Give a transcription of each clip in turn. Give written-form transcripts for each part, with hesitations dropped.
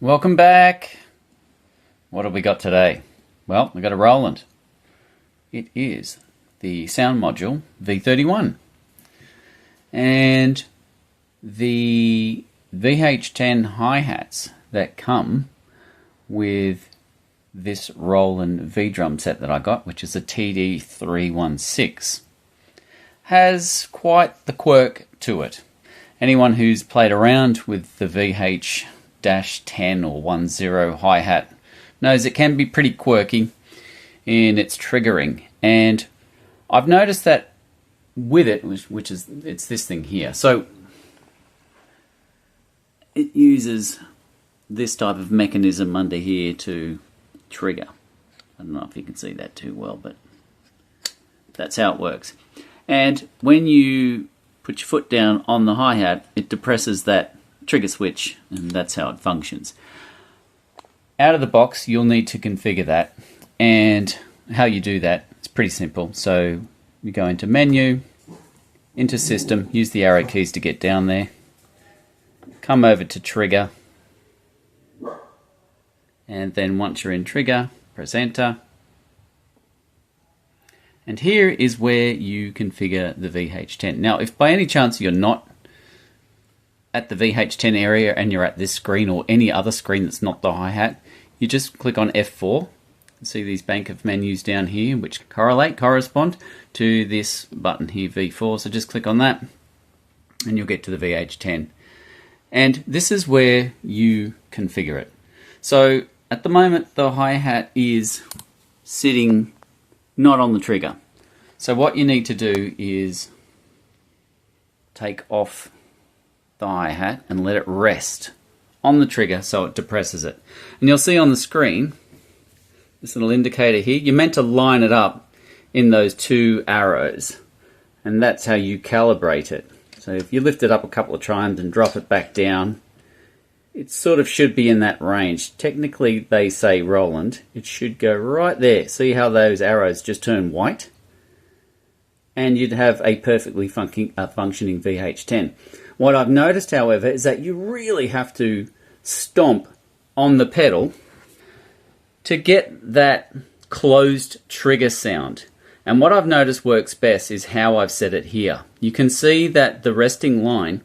Welcome back. What have we got today? Well, we got a Roland. It is the sound module V31. And the VH-10 Hi-Hats that come with this Roland V drum set that I got, which is a TD-316, has quite the quirk to it. Anyone who's played around with the VH-10 or 10 hi-hat knows it can be pretty quirky in its triggering. And I've noticed that with it, which is, it's this thing here. So it uses this type of mechanism under here to trigger. I don't know if you can see that too well, but that's how it works. And when you put your foot down on the hi-hat, it depresses that trigger switch, and that's how it functions. Out of the box, you'll need to configure that, and how you do that, it's pretty simple. So you go into menu, into system, use the arrow keys to get down there, come over to trigger, and then once you're in trigger, press enter. And here is where you configure the VH-10. Now, if by any chance you're not at the VH-10 area and you're at this screen or any other screen that's not the hi-hat, you just click on F4. See these bank of menus down here which correspond to this button here, V4. So just click on that and you'll get to the VH-10. And this is where you configure it. So at the moment the hi-hat is sitting not on the trigger. So what you need to do is take off the hi-hat and let it rest on the trigger so it depresses it. And you'll see on the screen this little indicator here, you're meant to line it up in those two arrows, and that's how you calibrate it. So if you lift it up a couple of times and drop it back down, it sort of should be in that range. Technically they say Roland, it should go right there. See how those arrows just turn white? And you'd have a perfectly functioning VH-10. What I've noticed, however, is that you really have to stomp on the pedal to get that closed trigger sound. And what I've noticed works best is how I've set it here. You can see that the resting line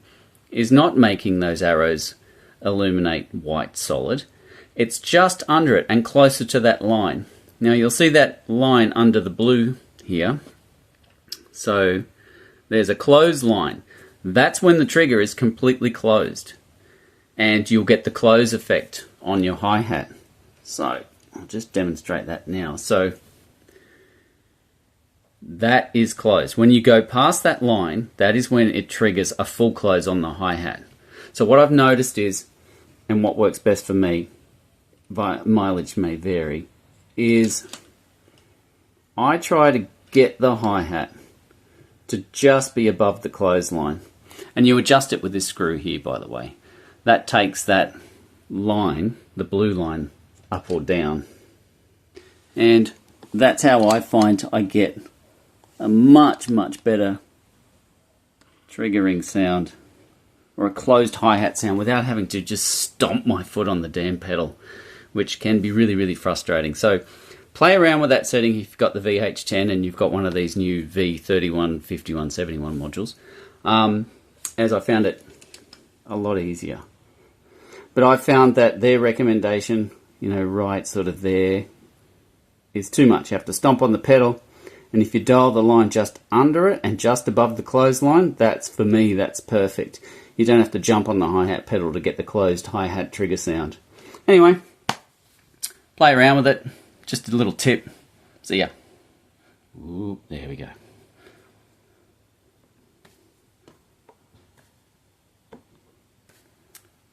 is not making those arrows illuminate white solid. It's just under it and closer to that line. Now you'll see that line under the blue here. So there's a closed line. That's when the trigger is completely closed, and you'll get the close effect on your hi-hat. So I'll just demonstrate that now. So that is closed. When you go past that line, that is when it triggers a full close on the hi-hat. So what I've noticed is, and what works best for me, mileage may vary, is I try to get the hi-hat to just be above the clothesline. And you adjust it with this screw here, by the way. That takes that line, the blue line, up or down. And that's how I find I get a much, much better triggering sound, or a closed hi-hat sound, without having to just stomp my foot on the damn pedal, which can be really, really frustrating. So play around with that setting if you've got the VH-10 and you've got one of these new V31, 51, 71 modules, as I found it a lot easier. But I found that their recommendation, you know, right sort of there, is too much. You have to stomp on the pedal, and if you dial the line just under it and just above the clothesline, that's, for me, that's perfect. You don't have to jump on the hi-hat pedal to get the closed hi-hat trigger sound. Anyway, play around with it. Just a little tip. See ya. Ooh, there we go.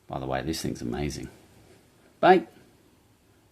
By the way, this thing's amazing. Bye.